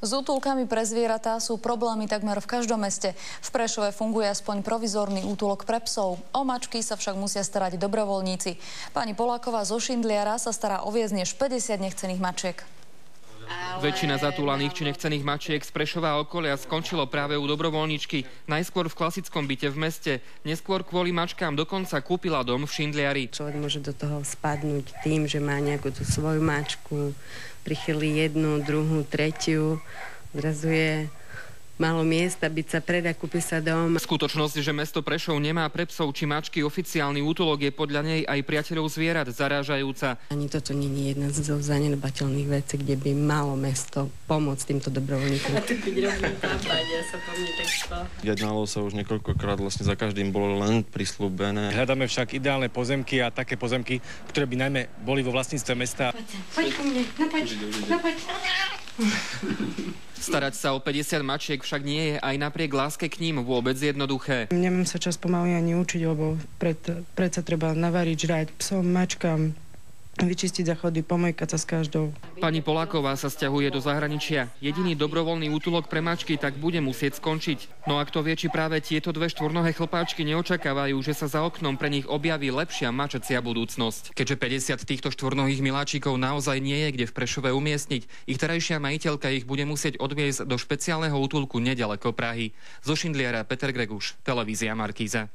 S útulkami pre zvieratá sú problémy takmer v každom meste. V Prešove funguje aspoň provizórny útulok pre psov. O mačky sa však musia starať dobrovoľníci. Pani Poláková zo Šindliara sa stará o viac než 50 nechcených mačiek. Väčšina zatúlaných či nechcených mačiek z Prešova a okolia skončilo práve u dobrovoľničky. Najskôr v klasickom byte v meste, neskôr kvôli mačkám dokonca kúpila dom v Šindliari. Človek môže do toho spadnúť tým, že má nejakú tú svoju mačku, prichylí jednu, druhú, tretiu, zrazu je málo miesta, byť sa predá, kúpi sa dom. Skutočnosť, že mesto Prešov nemá pre psov či mačky oficiálny útulok, je podľa nej aj priateľov zvierat zarážajúca. Ani toto nie je jedna zo zanedbateľných vecí, kde by malo mesto pomôcť týmto dobrovoľníkom. A tu keď robím kampaň, ja sa po mne tak šlo. Jednalo sa už niekoľkokrát, vlastne za každým bolo len prisľúbené. Hľadáme však ideálne pozemky a také pozemky, ktoré by najmä boli vo vlastníctve mesta. Poď ku mne, poď. Starať sa o 50 mačiek však nie je aj napriek láske k ním vôbec jednoduché. Nemám sa čas pomaly ani učiť, lebo predsa treba navariť, žrať psom, mačkám, vyčistiť záchody, pomojkať sa s každou. Pani Poláková sa sťahuje do zahraničia. Jediný dobrovoľný útulok pre mačky tak bude musieť skončiť. No a kto vie, či práve tieto dve štvornohé chlpáčky neočakávajú, že sa za oknom pre nich objaví lepšia mačacia budúcnosť. Keďže 50 týchto štvornohých miláčikov naozaj nie je kde v Prešove umiestniť, ich terajšia majiteľka ich bude musieť odviezť do špeciálneho útulku nedaleko Prahy. Zo Šindliara Peter Greguš, televízia Markíza.